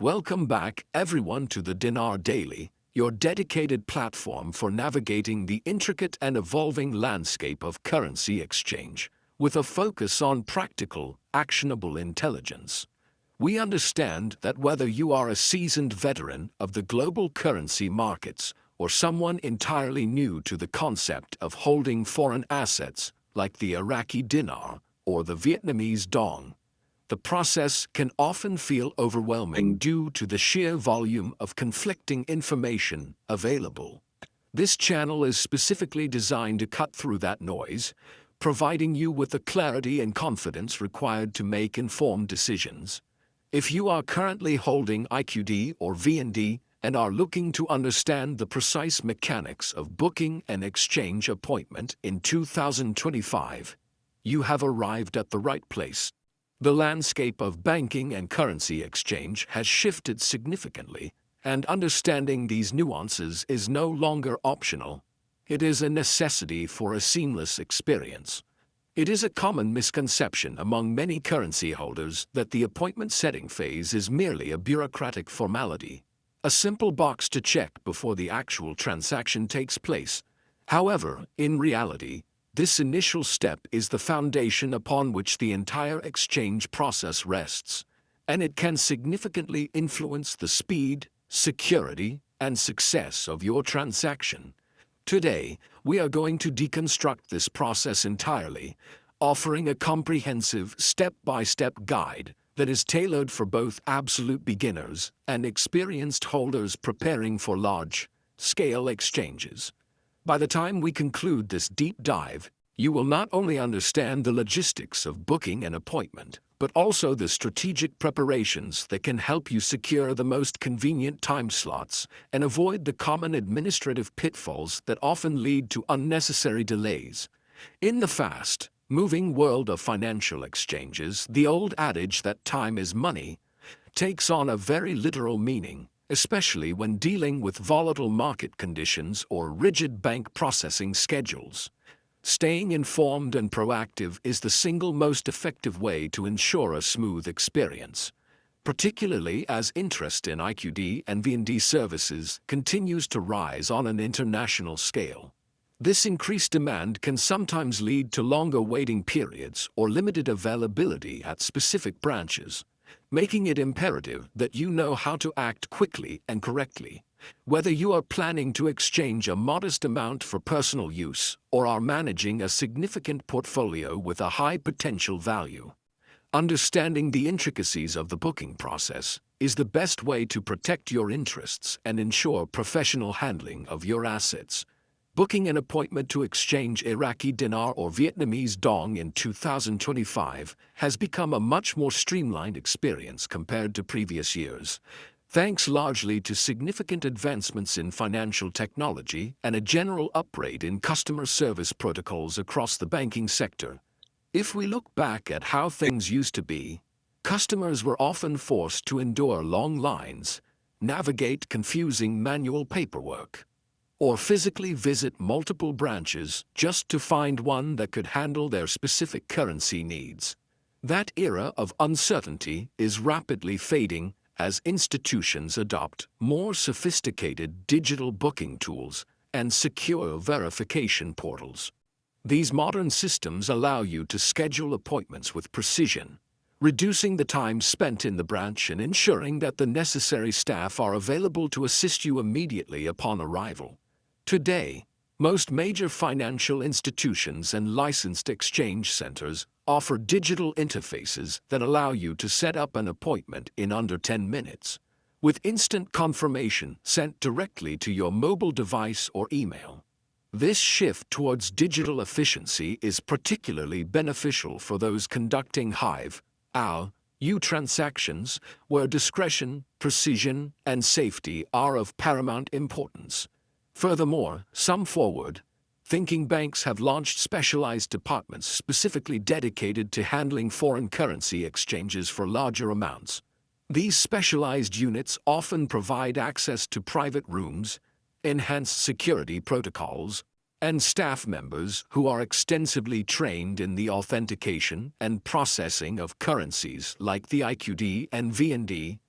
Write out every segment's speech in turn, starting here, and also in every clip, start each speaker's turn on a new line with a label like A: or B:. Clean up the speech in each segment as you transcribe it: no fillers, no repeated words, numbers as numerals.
A: Welcome back, everyone, to the Dinar Daily, your dedicated platform for navigating the intricate and evolving landscape of currency exchange, with a focus on practical, actionable intelligence. We understand that whether you are a seasoned veteran of the global currency markets or someone entirely new to the concept of holding foreign assets like the Iraqi dinar or the Vietnamese dong, the process can often feel overwhelming due to the sheer volume of conflicting information available. This channel is specifically designed to cut through that noise, providing you with the clarity and confidence required to make informed decisions. If you are currently holding IQD or VND and are looking to understand the precise mechanics of booking an exchange appointment in 2025, you have arrived at the right place. The landscape of banking and currency exchange has shifted significantly, and understanding these nuances is no longer optional. It is a necessity for a seamless experience. It is a common misconception among many currency holders that the appointment setting phase is merely a bureaucratic formality, a simple box to check before the actual transaction takes place. However, in reality, this initial step is the foundation upon which the entire exchange process rests, and it can significantly influence the speed, security, and success of your transaction. Today, we are going to deconstruct this process entirely, offering a comprehensive step-by-step guide that is tailored for both absolute beginners and experienced holders preparing for large-scale exchanges. By the time we conclude this deep dive, you will not only understand the logistics of booking an appointment, but also the strategic preparations that can help you secure the most convenient time slots and avoid the common administrative pitfalls that often lead to unnecessary delays. In the fast-moving world of financial exchanges, the old adage that time is money takes on a very literal meaning, especially when dealing with volatile market conditions or rigid bank processing schedules. Staying informed and proactive is the single most effective way to ensure a smooth experience, particularly as interest in IQD and VND services continues to rise on an international scale. This increased demand can sometimes lead to longer waiting periods or limited availability at specific branches, making it imperative that you know how to act quickly and correctly. Whether you are planning to exchange a modest amount for personal use or are managing a significant portfolio with a high potential value, understanding the intricacies of the booking process is the best way to protect your interests and ensure professional handling of your assets. Booking an appointment to exchange Iraqi dinar or Vietnamese dong in 2025 has become a much more streamlined experience compared to previous years, thanks largely to significant advancements in financial technology and a general upgrade in customer service protocols across the banking sector. If we look back at how things used to be, customers were often forced to endure long lines, navigate confusing manual paperwork, or physically visit multiple branches just to find one that could handle their specific currency needs. That era of uncertainty is rapidly fading as institutions adopt more sophisticated digital booking tools and secure verification portals. These modern systems allow you to schedule appointments with precision, reducing the time spent in the branch and ensuring that the necessary staff are available to assist you immediately upon arrival. Today, most major financial institutions and licensed exchange centers offer digital interfaces that allow you to set up an appointment in under 10 minutes, with instant confirmation sent directly to your mobile device or email. This shift towards digital efficiency is particularly beneficial for those conducting high-value transactions where discretion, precision, and safety are of paramount importance. Furthermore, some forward-thinking banks have launched specialized departments specifically dedicated to handling foreign currency exchanges for larger amounts. These specialized units often provide access to private rooms, enhanced security protocols, and staff members who are extensively trained in the authentication and processing of currencies like the IQD and VND.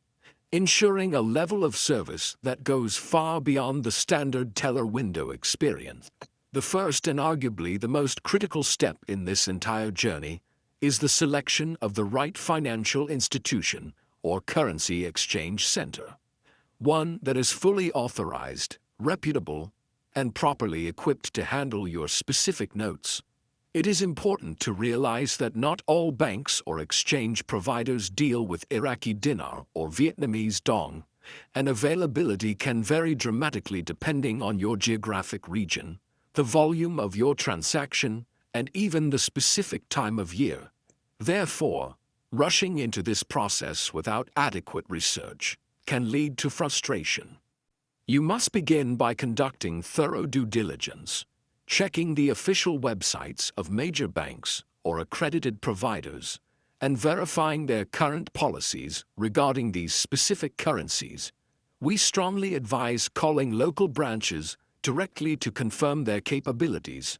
A: ensuring a level of service that goes far beyond the standard teller window experience. The first and arguably the most critical step in this entire journey is the selection of the right financial institution or currency exchange center. One that is fully authorized, reputable, and properly equipped to handle your specific notes. It is important to realize that not all banks or exchange providers deal with Iraqi dinar or Vietnamese dong, and availability can vary dramatically depending on your geographic region, the volume of your transaction, and even the specific time of year. Therefore, rushing into this process without adequate research can lead to frustration. You must begin by conducting thorough due diligence, checking the official websites of major banks or accredited providers, and verifying their current policies regarding these specific currencies. We strongly advise calling local branches directly to confirm their capabilities,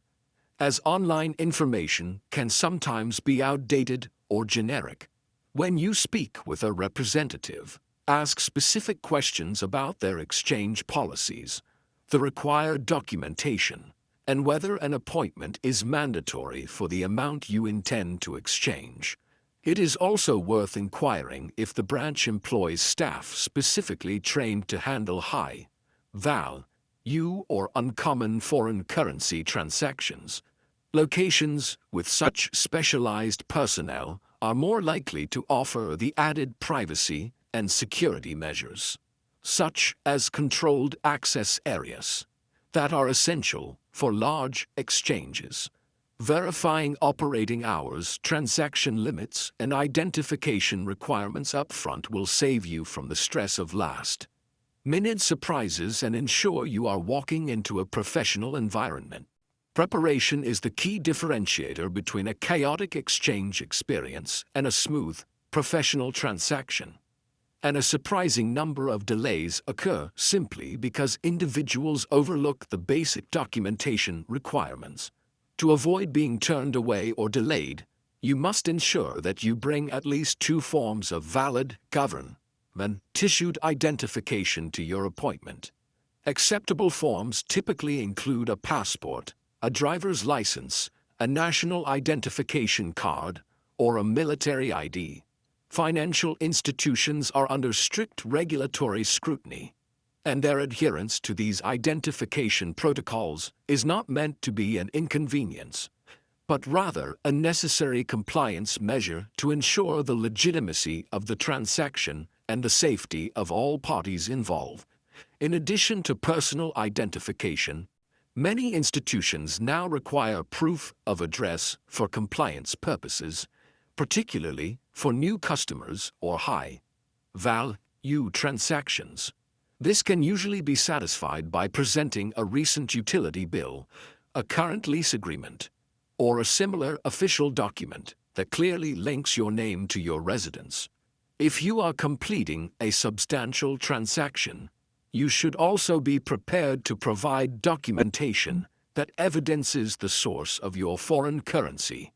A: as online information can sometimes be outdated or generic. When you speak with a representative, ask specific questions about their exchange policies, the required documentation, and whether an appointment is mandatory for the amount you intend to exchange. It is also worth inquiring if the branch employs staff specifically trained to handle high-value or uncommon foreign currency transactions. Locations with such specialized personnel are more likely to offer the added privacy and security measures, such as controlled access areas, that are essential for large exchanges. Verifying operating hours, transaction limits, and identification requirements upfront will save you from the stress of last-minute surprises and ensure you are walking into a professional environment. Preparation is the key differentiator between a chaotic exchange experience and a smooth, professional transaction. And a surprising number of delays occur simply because individuals overlook the basic documentation requirements. To avoid being turned away or delayed, you must ensure that you bring at least 2 forms of valid government-issued identification to your appointment. Acceptable forms typically include a passport, a driver's license, a national identification card, or a military ID. Financial institutions are under strict regulatory scrutiny, and their adherence to these identification protocols is not meant to be an inconvenience, but rather a necessary compliance measure to ensure the legitimacy of the transaction and the safety of all parties involved. In addition to personal identification, many institutions now require proof of address for compliance purposes, particularly for new customers or high-value transactions. This can usually be satisfied by presenting a recent utility bill, a current lease agreement, or a similar official document that clearly links your name to your residence. If you are completing a substantial transaction, you should also be prepared to provide documentation that evidences the source of your foreign currency.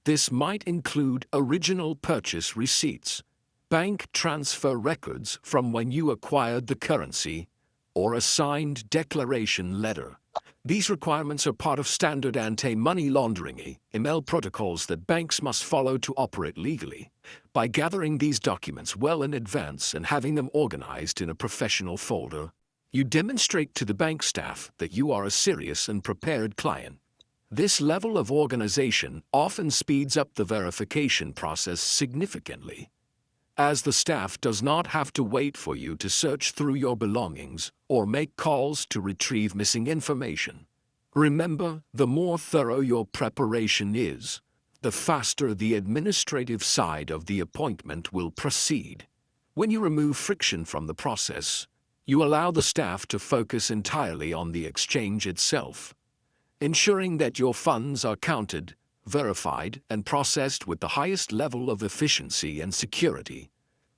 A: This might include original purchase receipts, bank transfer records from when you acquired the currency, or a signed declaration letter. These requirements are part of standard anti-money laundering (AML) protocols that banks must follow to operate legally. By gathering these documents well in advance and having them organized in a professional folder, you demonstrate to the bank staff that you are a serious and prepared client. This level of organization often speeds up the verification process significantly, as the staff does not have to wait for you to search through your belongings or make calls to retrieve missing information. Remember, the more thorough your preparation is, the faster the administrative side of the appointment will proceed. When you remove friction from the process, you allow the staff to focus entirely on the exchange itself, ensuring that your funds are counted, verified, and processed with the highest level of efficiency and security.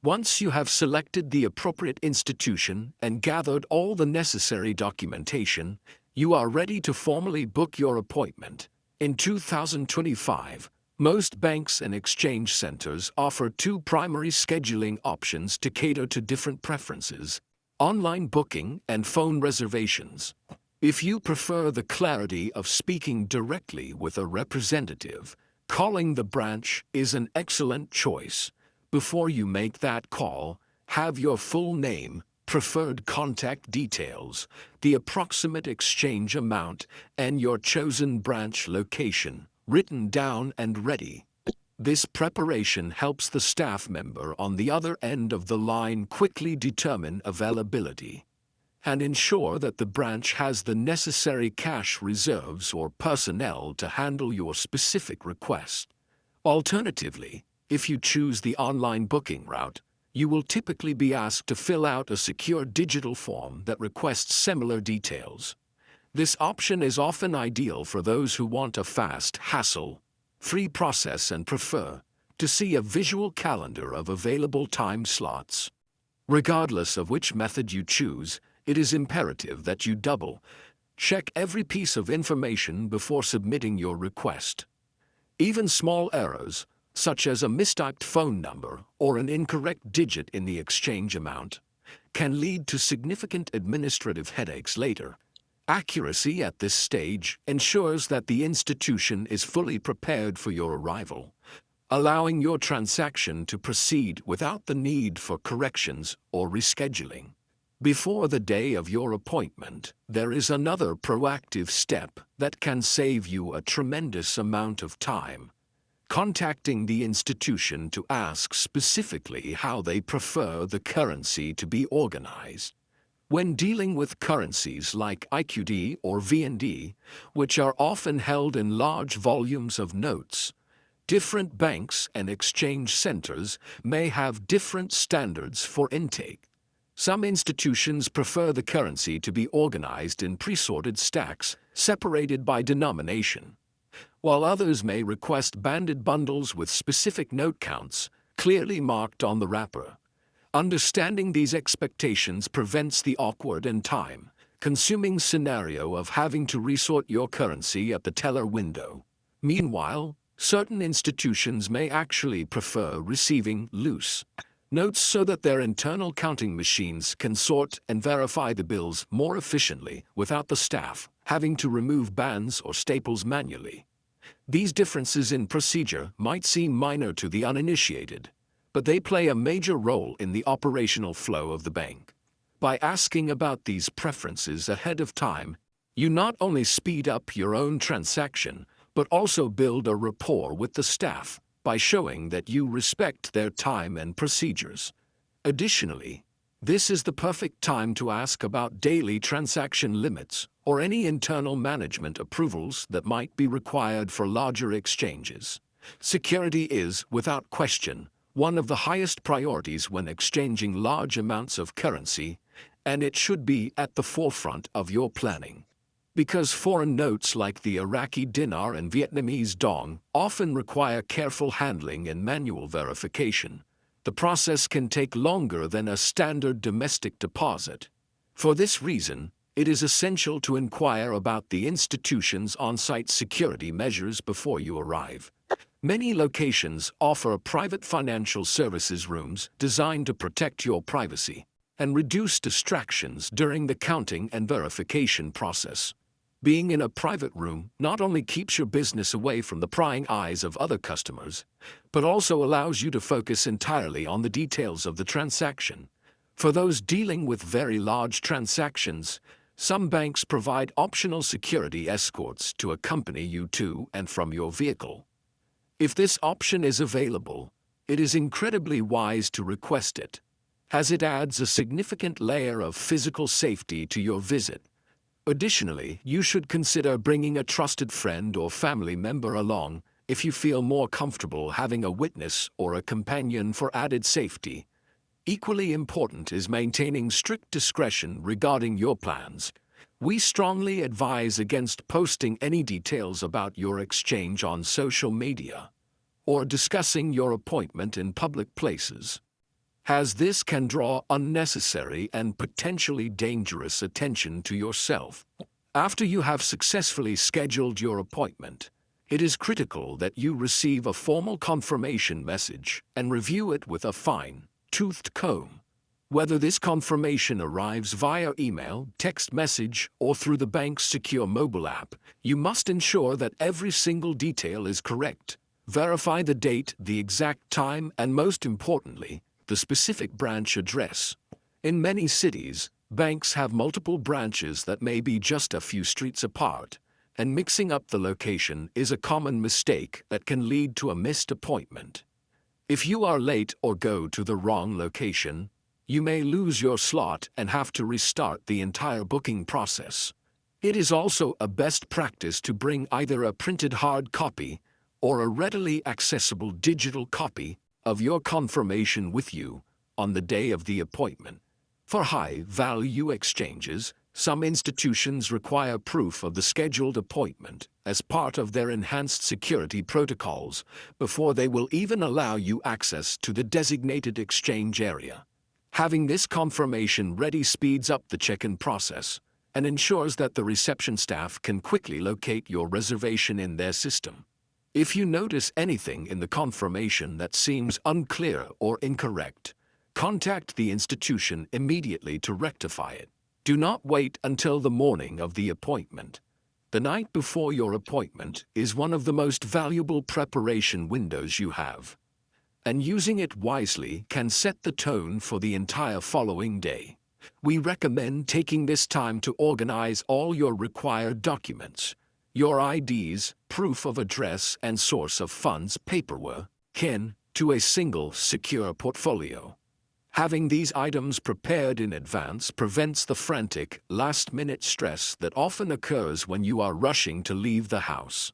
A: Once you have selected the appropriate institution and gathered all the necessary documentation, you are ready to formally book your appointment. In 2025, Most banks and exchange centers offer two primary scheduling options to cater to different preferences: online booking and phone reservations. If you prefer the clarity of speaking directly with a representative, calling the branch is an excellent choice. Before you make that call, have your full name, preferred contact details, the approximate exchange amount, and your chosen branch location written down and ready. This preparation helps the staff member on the other end of the line quickly determine availability and ensure that the branch has the necessary cash reserves or personnel to handle your specific request. Alternatively, if you choose the online booking route, you will typically be asked to fill out a secure digital form that requests similar details. This option is often ideal for those who want a fast, hassle-free process and prefer to see a visual calendar of available time slots. Regardless of which method you choose, it is imperative that you double-check every piece of information before submitting your request. Even small errors, such as a mistyped phone number or an incorrect digit in the exchange amount, can lead to significant administrative headaches later. Accuracy at this stage ensures that the institution is fully prepared for your arrival, allowing your transaction to proceed without the need for corrections or rescheduling. Before the day of your appointment, there is another proactive step that can save you a tremendous amount of time: contacting the institution to ask specifically how they prefer the currency to be organized. When dealing with currencies like IQD or VND, which are often held in large volumes of notes, different banks and exchange centers may have different standards for intake. Some institutions prefer the currency to be organized in pre-sorted stacks, separated by denomination, while others may request banded bundles with specific note counts clearly marked on the wrapper. Understanding these expectations prevents the awkward and time-consuming scenario of having to resort your currency at the teller window. Meanwhile, certain institutions may actually prefer receiving loose notes so that their internal counting machines can sort and verify the bills more efficiently without the staff having to remove bands or staples manually. These differences in procedure might seem minor to the uninitiated, but they play a major role in the operational flow of the bank. By asking about these preferences ahead of time, you not only speed up your own transaction, but also build a rapport with the staff by showing that you respect their time and procedures. Additionally, this is the perfect time to ask about daily transaction limits or any internal management approvals that might be required for larger exchanges. Security is, without question, one of the highest priorities when exchanging large amounts of currency, and it should be at the forefront of your planning. Because foreign notes like the Iraqi dinar and Vietnamese dong often require careful handling and manual verification, the process can take longer than a standard domestic deposit. For this reason, it is essential to inquire about the institution's on-site security measures before you arrive. Many locations offer private financial services rooms designed to protect your privacy and reduce distractions during the counting and verification process. Being in a private room not only keeps your business away from the prying eyes of other customers, but also allows you to focus entirely on the details of the transaction. For those dealing with very large transactions, some banks provide optional security escorts to accompany you to and from your vehicle. If this option is available, it is incredibly wise to request it, as it adds a significant layer of physical safety to your visit. Additionally, you should consider bringing a trusted friend or family member along if you feel more comfortable having a witness or a companion for added safety. Equally important is maintaining strict discretion regarding your plans. We strongly advise against posting any details about your exchange on social media or discussing your appointment in public places, as this can draw unnecessary and potentially dangerous attention to yourself. After you have successfully scheduled your appointment, It is critical that you receive a formal confirmation message and review it with a fine-toothed comb. Whether this confirmation arrives via email, text message, or through the bank's secure mobile app, you must ensure that every single detail is correct. Verify the date, the exact time, and most importantly, the specific branch address. In many cities, banks have multiple branches that may be just a few streets apart, and mixing up the location is a common mistake that can lead to a missed appointment. If you are late or go to the wrong location, you may lose your slot and have to restart the entire booking process. It is also a best practice to bring either a printed hard copy or a readily accessible digital copy of your confirmation with you on the day of the appointment. For high-value exchanges, some institutions require proof of the scheduled appointment as part of their enhanced security protocols before they will even allow you access to the designated exchange area. Having this confirmation ready speeds up the check-in process and ensures that the reception staff can quickly locate your reservation in their system. If you notice anything in the confirmation that seems unclear or incorrect, contact the institution immediately to rectify it. Do not wait until the morning of the appointment. The night before your appointment is one of the most valuable preparation windows you have, and using it wisely can set the tone for the entire following day. We recommend taking this time to organize all your required documents, your IDs, proof of address, and source of funds paperwork, to a single secure portfolio. Having these items prepared in advance prevents the frantic, last-minute stress that often occurs when you are rushing to leave the house.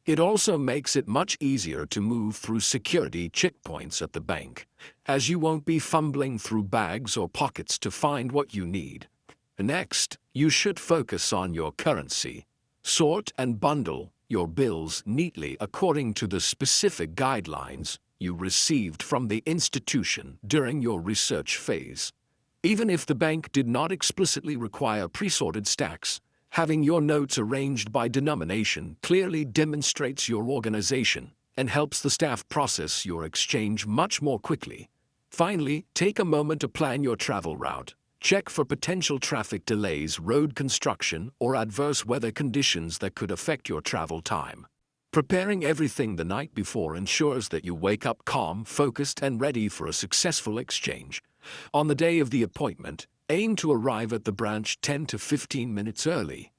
A: It also makes it much easier to move through security checkpoints at the bank, as you won't be fumbling through bags or pockets to find what you need. Next, you should focus on your currency. Sort and bundle your bills neatly according to the specific guidelines you received from the institution during your research phase. Even if the bank did not explicitly require pre-sorted stacks, having your notes arranged by denomination clearly demonstrates your organization and helps the staff process your exchange much more quickly. Finally, take a moment to plan your travel route. Check for potential traffic delays, road construction, or adverse weather conditions that could affect your travel time. Preparing everything the night before ensures that you wake up calm, focused, and ready for a successful exchange. On the day of the appointment, aim to arrive at the branch 10 to 15 minutes early.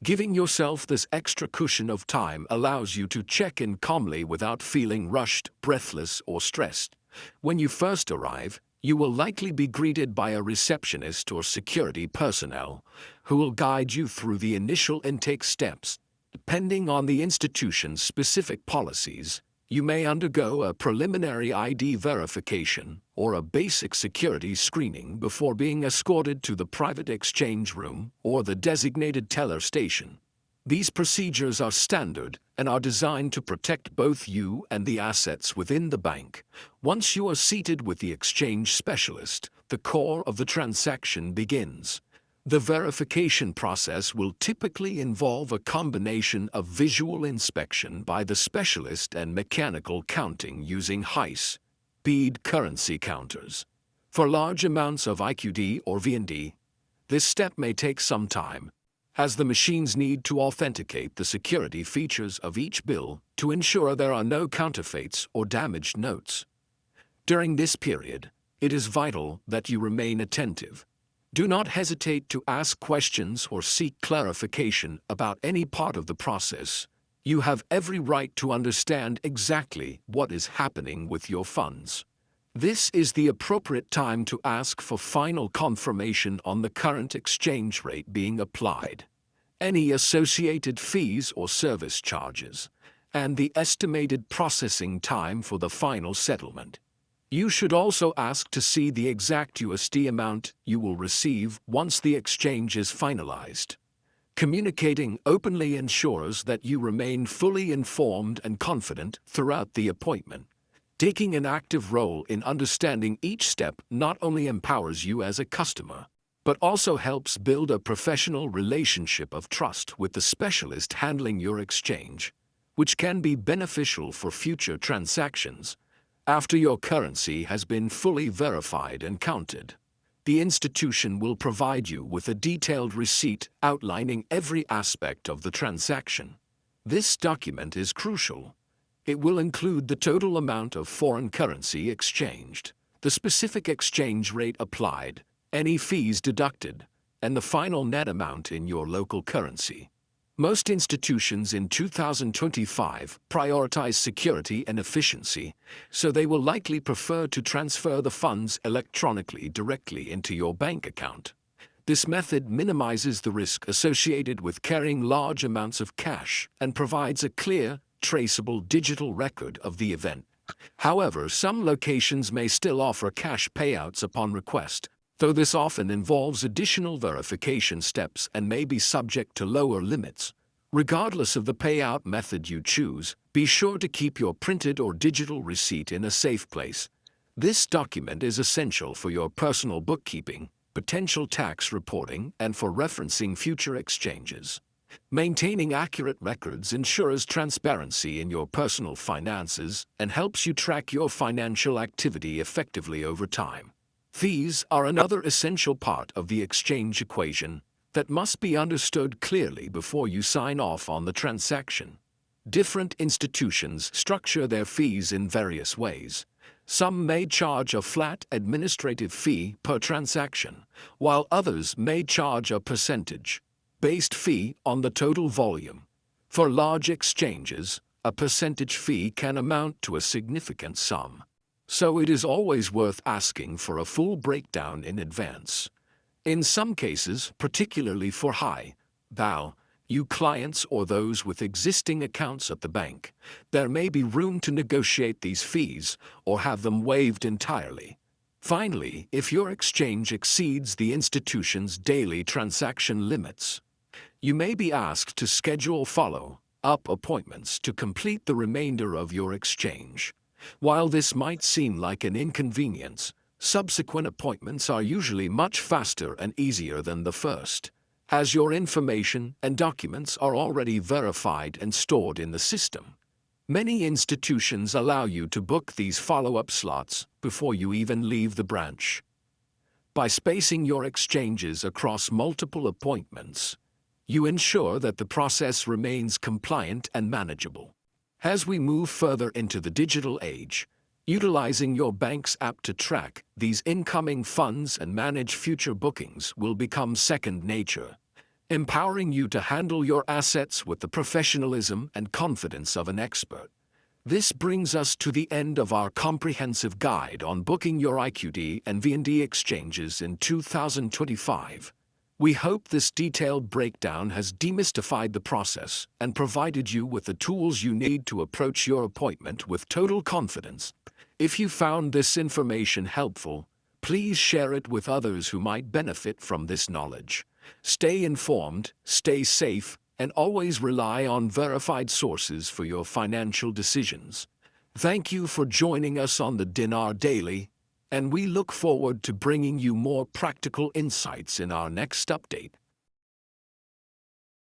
A: Giving yourself this extra cushion of time allows you to check in calmly without feeling rushed, breathless, or stressed. When you first arrive, you will likely be greeted by a receptionist or security personnel who will guide you through the initial intake steps. Depending on the institution's specific policies, you may undergo a preliminary ID verification or a basic security screening before being escorted to the private exchange room or the designated teller station. These procedures are standard and are designed to protect both you and the assets within the bank. Once you are seated with the exchange specialist, the core of the transaction begins. The verification process will typically involve a combination of visual inspection by the specialist and mechanical counting using high-speed currency counters. For large amounts of IQD or VND, this step may take some time, as the machines need to authenticate the security features of each bill to ensure there are no counterfeits or damaged notes. During this period, it is vital that you remain attentive. Do not hesitate to ask questions or seek clarification about any part of the process. You have every right to understand exactly what is happening with your funds. This is the appropriate time to ask for final confirmation on the current exchange rate being applied, any associated fees or service charges, and the estimated processing time for the final settlement. You should also ask to see the exact USD amount you will receive once the exchange is finalized. Communicating openly ensures that you remain fully informed and confident throughout the appointment. Taking an active role in understanding each step not only empowers you as a customer, but also helps build a professional relationship of trust with the specialist handling your exchange. which can be beneficial for future transactions. After your currency has been fully verified and counted, the institution will provide you with a detailed receipt outlining every aspect of the transaction. This document is crucial. It will include the total amount of foreign currency exchanged, the specific exchange rate applied, any fees deducted, and the final net amount in your local currency. Most institutions in 2025 prioritize security and efficiency, so they will likely prefer to transfer the funds electronically directly into your bank account. This method minimizes the risk associated with carrying large amounts of cash and provides a clear, traceable digital record of the event. However, some locations may still offer cash payouts upon request, though this often involves additional verification steps and may be subject to lower limits. Regardless of the payout method you choose, be sure to keep your printed or digital receipt in a safe place. This document is essential for your personal bookkeeping, potential tax reporting, and for referencing future exchanges. Maintaining accurate records ensures transparency in your personal finances and helps you track your financial activity effectively over time. Fees are another essential part of the exchange equation that must be understood clearly before you sign off on the transaction. Different institutions structure their fees in various ways. Some may charge a flat administrative fee per transaction, while others may charge a percentage-based fee on the total volume. For large exchanges, a percentage fee can amount to a significant sum, so it is always worth asking for a full breakdown in advance. In some cases, particularly for high-value clients or those with existing accounts at the bank, there may be room to negotiate these fees or have them waived entirely. Finally, if your exchange exceeds the institution's daily transaction limits, you may be asked to schedule follow-up appointments to complete the remainder of your exchange. While this might seem like an inconvenience, subsequent appointments are usually much faster and easier than the first, as your information and documents are already verified and stored in the system. Many institutions allow you to book these follow-up slots before you even leave the branch. By spacing your exchanges across multiple appointments, you ensure that the process remains compliant and manageable. As we move further into the digital age, utilizing your bank's app to track these incoming funds and manage future bookings will become second nature, empowering you to handle your assets with the professionalism and confidence of an expert. This brings us to the end of our comprehensive guide on booking your IQD and VND exchanges in 2025. We hope this detailed breakdown has demystified the process and provided you with the tools you need to approach your appointment with total confidence. If you found this information helpful, please share it with others who might benefit from this knowledge. Stay informed, stay safe, and always rely on verified sources for your financial decisions. Thank you for joining us on the Dinar Daily, and we look forward to bringing you more practical insights in our next update.